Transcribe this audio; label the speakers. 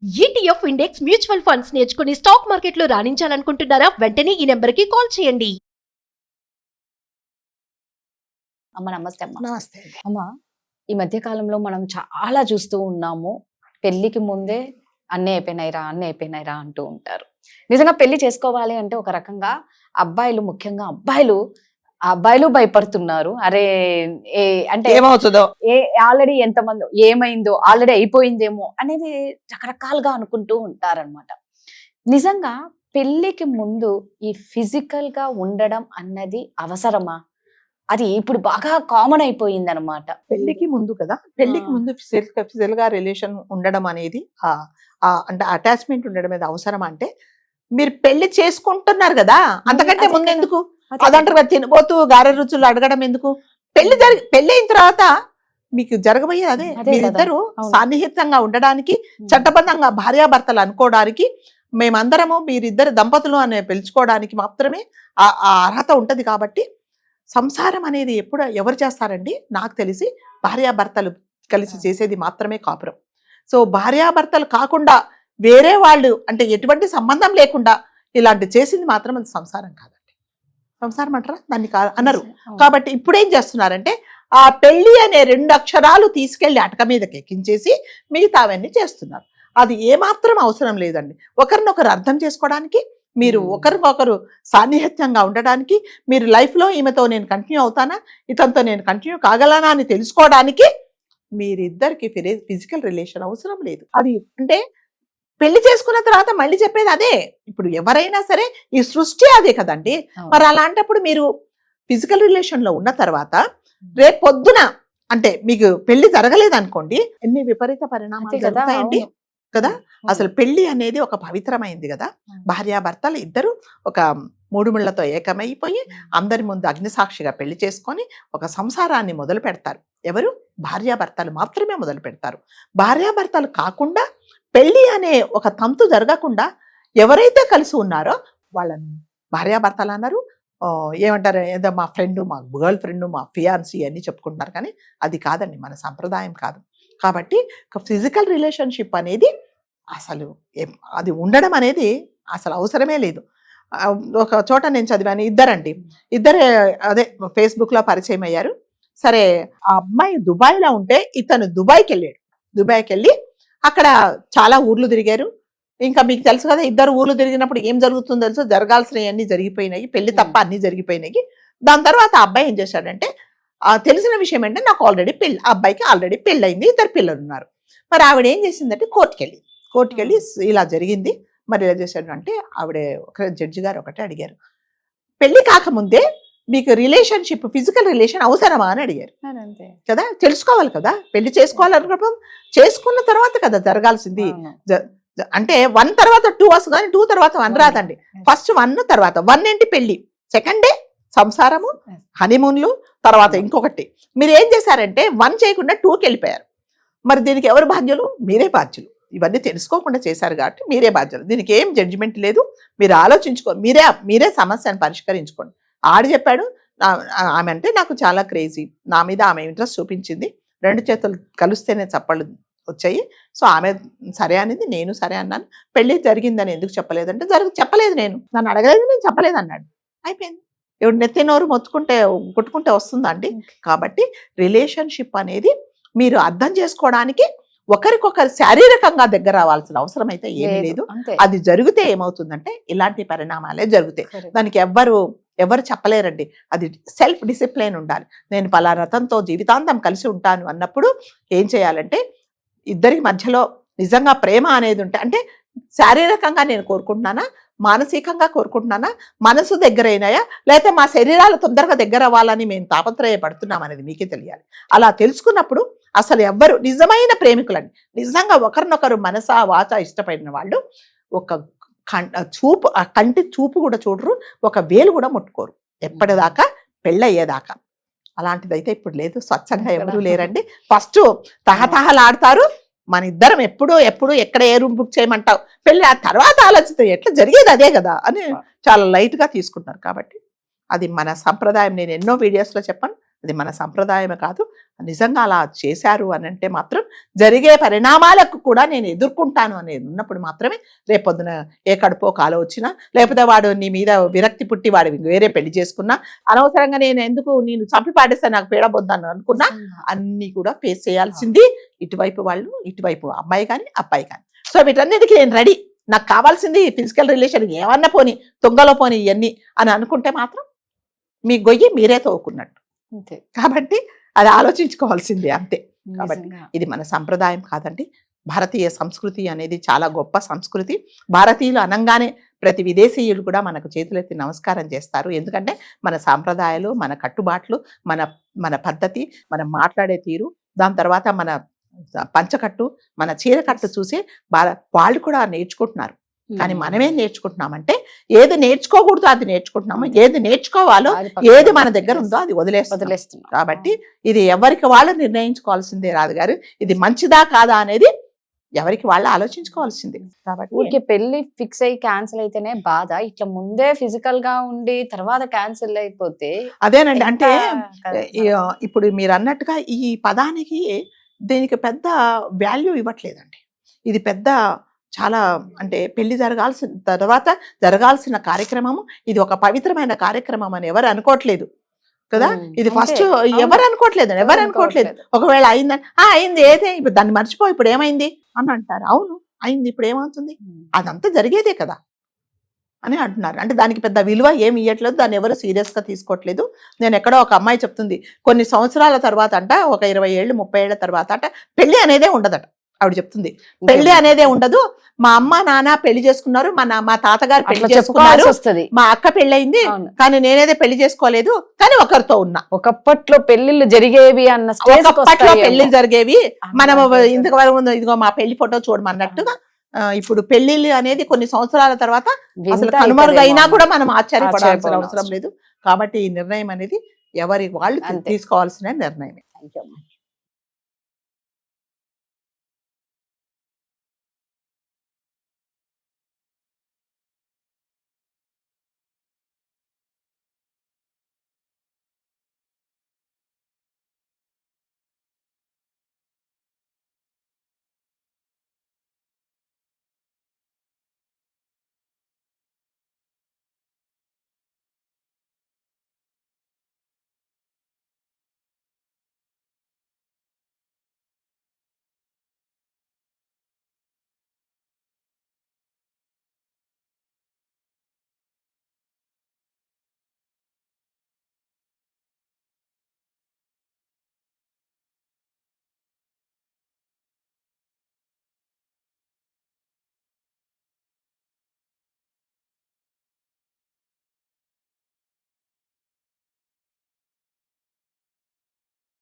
Speaker 1: ETF index mutual funds నేర్చుకుని stock మార్కెట్లో రాణించాలనుకుంటున్నారా? వెంటనే ఈ నెంబర్కి కాల్ చేయండి.
Speaker 2: అమ్మ నమస్తే అమ్మ.
Speaker 3: నమస్తే అండి.
Speaker 2: అమ్మ, ఈ మధ్య కాలంలో మనం చాలా చూస్తూ ఉన్నాము, పెళ్లికి ముందే అన్నీ అయిపోయినాయిరా అంటూ ఉంటారు. నిజంగా పెళ్లి చేసుకోవాలి అంటే ఒక రకంగా ముఖ్యంగా అబ్బాయిలు భయపడుతున్నారు. అరే అంటే
Speaker 3: ఏమవుతుందో,
Speaker 2: ఆల్రెడీ ఎంతమంది ఏమైందో, ఆల్రెడీ అయిపోయిందేమో అనేది రకరకాలుగా అనుకుంటూ ఉంటారనమాట. నిజంగా పెళ్లికి ముందు ఈ ఫిజికల్ గా ఉండడం అన్నది అవసరమా? అది ఇప్పుడు బాగా కామన్ అయిపోయింది అనమాట.
Speaker 3: పెళ్లికి ముందు కదా, పెళ్లికి ముందు ఫిజికల్ గా రిలేషన్ ఉండడం అనేది అంటే అటాచ్మెంట్ ఉండడం అనేది అవసరం. అంటే మీరు పెళ్లి చేసుకుంటున్నారు కదా, అంతకంటే ముందు ఎందుకు అదంటారు కదా, తినబోతూ గారె రుచులు అడగడం ఎందుకు? పెళ్లి అయిన తర్వాత మీకు జరగబోయేది అదే. మీరిద్దరు సాన్నిహితంగా ఉండడానికి, చట్టబద్ధంగా భార్యాభర్తలు అనుకోవడానికి, మేమందరము మీరిద్దరు దంపతులు అనే పిలుచుకోవడానికి మాత్రమే ఆ అర్హత ఉంటది. కాబట్టి సంసారం అనేది ఎవరు చేస్తారండి? నాకు తెలిసి భార్యాభర్తలు కలిసి చేసేది మాత్రమే కాపురం. సో భార్యాభర్తలు కాకుండా వేరే వాళ్ళు, అంటే ఎటువంటి సంబంధం లేకుండా ఇలాంటి చేసింది మాత్రం అది సంసారం కాదండి. సంసారం అంటారా దాన్ని అన్నారు. కాబట్టి ఇప్పుడేం చేస్తున్నారంటే ఆ పెళ్లి అనే 2 అక్షరాలు తీసుకెళ్లి అటక మీదకి ఎక్కించేసి మిగతావన్నీ చేస్తున్నారు. అది ఏమాత్రం అవసరం లేదండి. ఒకరినొకరు అర్థం చేసుకోవడానికి, మీరు ఒకరికొకరు సాన్నిహిత్యంగా ఉండడానికి, మీరు లైఫ్లో ఈమెతో నేను కంటిన్యూ అవుతానా, ఇతనితో నేను కంటిన్యూ కాగలనా అని తెలుసుకోవడానికి మీరిద్దరికి ఫిజికల్ రిలేషన్ అవసరం లేదు. అది అంటే పెళ్లి చేసుకున్న తర్వాత మళ్ళీ చెప్పేది అదే. ఇప్పుడు ఎవరైనా సరే ఈ సృష్టి అదే కదండి. మరి అలాంటప్పుడు మీరు ఫిజికల్ రిలేషన్ లో ఉన్న తర్వాత రేపు పొద్దున అంటే మీకు పెళ్లి జరగలేదు అనుకోండి, ఎన్ని విపరీత పరిణామాలు జరుగుతాయండి కదా. అసలు పెళ్లి అనేది ఒక పవిత్రమైంది కదా. భార్యాభర్తలు ఇద్దరు ఒక 3 ముళ్లతో ఏకమైపోయి అందరి ముందు అగ్నిసాక్షిగా పెళ్లి చేసుకొని ఒక సంసారాన్ని మొదలు పెడతారు. ఎవరు? భార్యాభర్తలు మాత్రమే మొదలు పెడతారు. భార్యాభర్తలు కాకుండా పెళ్లి అనే ఒక తంతు జరగకుండా ఎవరైతే కలిసి ఉన్నారో వాళ్ళని భార్యాభర్తలు అన్నారు. ఏమంటారు, ఏదో మా ఫ్రెండ్, మా గర్ల్ ఫ్రెండ్, మా ఫియాన్సీ అని చెప్పుకుంటారు. కానీ అది కాదండి, మన సంప్రదాయం కాదు. కాబట్టి ఫిజికల్ రిలేషన్షిప్ అనేది అసలు అది ఉండడం అనేది అసలు అవసరమే లేదు. ఒక చోట నేను చదివాను, ఇద్దరే అదే ఫేస్బుక్ లో పరిచయం అయ్యారు. సరే, ఆ అమ్మాయి దుబాయ్లో ఉంటే ఇతను దుబాయ్కి వెళ్ళి అక్కడ చాలా ఊర్లు తిరిగారు. ఇంకా మీకు తెలుసు కదా, ఇద్దరు ఊర్లు తిరిగినప్పుడు ఏం జరుగుతుందో తెలుసు, జరగాల్సినవి అన్ని జరిగిపోయినాయి, పెళ్లి తప్ప అన్ని జరిగిపోయినాయి. దాని తర్వాత ఆ అబ్బాయి ఏం చేశాడంటే, తెలిసిన విషయం ఏంటంటే నాకు ఆల్రెడీ అబ్బాయికి ఆల్రెడీ పెళ్ళయింది, 2 పిల్లలు ఉన్నారు. మరి ఆవిడ ఏం చేసిందంటే కోర్టుకెళ్ళి ఇలా జరిగింది. మరి ఎలా చేశాడు అంటే, ఆవిడ ఒక జడ్జి గారు ఒకటే అడిగారు, పెళ్లి కాకముందే మీకు రిలేషన్షిప్ ఫిజికల్ రిలేషన్ అవసరమా అని అడిగారు కదా. తెలుసుకోవాలి కదా, పెళ్లి చేసుకోవాలనుకున్నప్పుడు చేసుకున్న తర్వాత కదా జరగాల్సింది. అంటే 1 తర్వాత 2 వస్తుంది కానీ 2 తర్వాత 1 రాదండి. ఫస్ట్ 1 తర్వాత 1 ఏంటి పెళ్లి, సెకండ్ డే సంసారము, హనీమూన్లు, తర్వాత ఇంకొకటి. మీరు ఏం చేశారంటే 1 చేయకుండా 2కి వెళ్ళిపోయారు. మరి దీనికి ఎవరు బాధ్యులు? మీరే బాధ్యులు. ఇవన్నీ తెలుసుకోకుండా చేశారు కాబట్టి మీరే బాధ్యులు. దీనికి ఏం జడ్జిమెంట్ లేదు. మీరు ఆలోచించుకోండి, మీరే సమస్యను పరిష్కరించుకోండి. ఆడు చెప్పాడు, ఆమె అంటే నాకు చాలా క్రేజీ, నా మీద ఆమె ఇంట్రెస్ట్ చూపించింది, 2 చేతులు కలిస్తేనే చప్పళ్ళు వచ్చాయి. సో ఆమె సరే అనేది, నేను సరే అన్నాను. పెళ్లి జరిగిందని ఎందుకు చెప్పలేదంటే, చెప్పలేదు, నన్ను అడగలేదు, నేను చెప్పలేదు అన్నాడు. అయిపోయింది. ఎవరు నెత్తి నోరు కొట్టుకుంటే వస్తుందా అండి? కాబట్టి రిలేషన్షిప్ అనేది మీరు అర్థం చేసుకోవడానికి ఒకరికొకరు శారీరకంగా దగ్గర రావాల్సిన అవసరం అయితే ఏమీ లేదు. అది జరిగితే ఏమవుతుందంటే ఇలాంటి పరిణామాలే జరుగుతాయి. దానికి ఎవరు చెప్పలేరండి. అది సెల్ఫ్ డిసిప్లిన్ ఉండాలి. నేను పలానా జీవితాంతం కలిసి ఉంటాను అన్నప్పుడు ఏం చేయాలంటే, ఇద్దరికి మధ్యలో నిజంగా ప్రేమ అనేది ఉంటే, అంటే శారీరకంగా నేను కోరుకుంటున్నానా, మానసికంగా కోరుకుంటున్నానా, మనసు దగ్గరైనాయా, లేకపోతే మా శరీరాలు తొందరగా దగ్గర అవ్వాలని మేము తాపత్రయపడుతున్నాం అనేది మీకే తెలియాలి. అలా తెలుసుకున్నప్పుడు అసలు ఎవ్వరు నిజమైన ప్రేమికులండి, నిజంగా ఒకరినొకరు మనసా వాచ ఇష్టపడిన వాళ్ళు ఒక కంటి చూపు కూడా చూడరు, ఒక వేలు కూడా ముట్టుకోరు ఎప్పటిదాకా పెళ్ళయ్యేదాకా. అలాంటిదైతే ఇప్పుడు లేదు. స్వచ్ఛంగా ఎవరు లేరండి. ఫస్ట్ తహతహలాడతారు, మన ఇద్దరం ఎప్పుడు ఎక్కడ ఏ రూమ్ బుక్ చేయమంటావు, పెళ్ళి ఆ తర్వాత ఆలోచిస్తే ఎట్లా జరిగేది అదే కదా అని చాలా లైట్గా తీసుకుంటున్నారు. కాబట్టి అది మన సంప్రదాయం. నేను ఎన్నో వీడియోస్లో చెప్పాను, అది మన సంప్రదాయమే కాదు. నిజంగా అలా చేశారు అని అంటే మాత్రం జరిగే పరిణామాలకు కూడా నేను ఎదుర్కొంటాను అనేది ఉన్నప్పుడు మాత్రమే రేపొద్దున ఏ కడుపో కాలో వచ్చినా, లేకపోతే వాడు నీ మీద విరక్తి పుట్టి వాడు వేరే పెళ్లి చేసుకున్నా, అనవసరంగా నేను చంపి పాడేస్తాను నాకు పీడబొద్దాను అనుకున్నా, అన్ని కూడా ఫేస్ చేయాల్సింది ఇటువైపు వాళ్ళు, ఇటువైపు అమ్మాయి కానీ అబ్బాయి కానీ. సో వీటన్నిటికీ నేను రెడీ. నాకు కావాల్సింది ఫిజికల్ రిలేషన్ ఏమన్నా పోని, తొంగలో పోని ఇవన్నీ అని అనుకుంటే మాత్రం మీ గొయ్యి మీరే తోకున్నట్టు.
Speaker 2: అంతే.
Speaker 3: కాబట్టి అది ఆలోచించుకోవాల్సిందే అంతే. కాబట్టి
Speaker 2: నిజంగా.
Speaker 3: ఇది మన సంప్రదాయం కాదండి. భారతీయ సంస్కృతి అనేది చాలా గొప్ప సంస్కృతి. భారతీయులు అనంగానే ప్రతి విదేశీయులు కూడా మనకు చేతులెత్తి నమస్కారం చేస్తారు. ఎందుకంటే మన సాంప్రదాయాలు, మన కట్టుబాట్లు, మన మన పద్ధతి, మనం మాట్లాడే తీరు, దాని తర్వాత మన పంచకట్టు, మన చీరకట్టు చూసి వాళ్ళు కూడా నేర్చుకుంటున్నారు. కానీ మనమేం నేర్చుకుంటున్నామంటే ఏది నేర్చుకోకూడదు అది నేర్చుకుంటున్నాము, ఏది నేర్చుకోవాలో, ఏది మన దగ్గర ఉందో అది వదిలేస్తున్నాం. కాబట్టి ఇది ఎవరికి వాళ్ళు నిర్ణయించుకోవాల్సిందే రాజుగారు. ఇది మంచిదా కాదా అనేది ఎవరికి వాళ్ళు ఆలోచించుకోవాల్సిందే. కాబట్టి
Speaker 2: ఊరికే పెళ్లి ఫిక్స్ అయ్యి క్యాన్సిల్ అయితేనే బాధ, ఇట్లా ముందే ఫిజికల్ గా ఉండి తర్వాత క్యాన్సిల్ అయిపోతే
Speaker 3: అదేనండి. అంటే
Speaker 2: కదా.
Speaker 3: ఇప్పుడు మీరు అన్నట్టుగా ఈ పదానికి దీనికి పెద్ద వాల్యూ ఇవ్వట్లేదండి. ఇది పెద్ద చాలా అంటే పెళ్లి జరగాల్సిన కార్యక్రమము, ఇది ఒక పవిత్రమైన కార్యక్రమం అని ఎవరు అనుకోవట్లేదు కదా. ఇది ఫస్ట్ ఎవరు అనుకోవట్లేదు. ఒకవేళ అయిందని అయింది ఏదే, ఇప్పుడు దాన్ని మర్చిపో, ఇప్పుడు ఏమైంది అని అంటారు. అవును అయింది, ఇప్పుడు ఏమవుతుంది, అదంతా జరిగేదే కదా అని అంటున్నారు. అంటే దానికి పెద్ద విలువ ఏమి ఇవ్వట్లేదు, దాన్ని ఎవరు సీరియస్ గా తీసుకోవట్లేదు. నేను ఎక్కడో ఒక అమ్మాయి చెప్తుంది, కొన్ని సంవత్సరాల తర్వాత అంట, ఒక 20 ఏళ్ళు 30 ఏళ్ల తర్వాత అంట పెళ్లి అనేదే ఉండదట. ఆవిడ చెప్తుంది పెళ్లి అనేదే ఉండదు, మా అమ్మ నాన్న పెళ్లి చేసుకున్నారు, మా తాతగారు పెళ్లి చేసుకున్నారు, మా అక్క పెళ్ళయింది, కానీ నేనేదే పెళ్లి చేసుకోలేదు, కానీ ఒకరితో ఉన్నా.
Speaker 2: ఒకప్పట్లో పెళ్లిళ్ళు జరిగేవి అన్న
Speaker 3: ఒకప్పట్లో పెళ్లిళ్ళు జరిగేవి, మనం ఇంతవరకు ఇదిగో మా పెళ్లి ఫోటో చూడమన్నట్టుగా. ఇప్పుడు పెళ్లిళ్ళు అనేది కొన్ని సంవత్సరాల తర్వాత అసలు కనుమరుగైనా కూడా మనం ఆశ్చర్యపడాల్సిన అవసరం లేదు. కాబట్టి ఈ నిర్ణయం అనేది ఎవరి వాళ్ళు తీసుకోవాల్సిన నిర్ణయమే.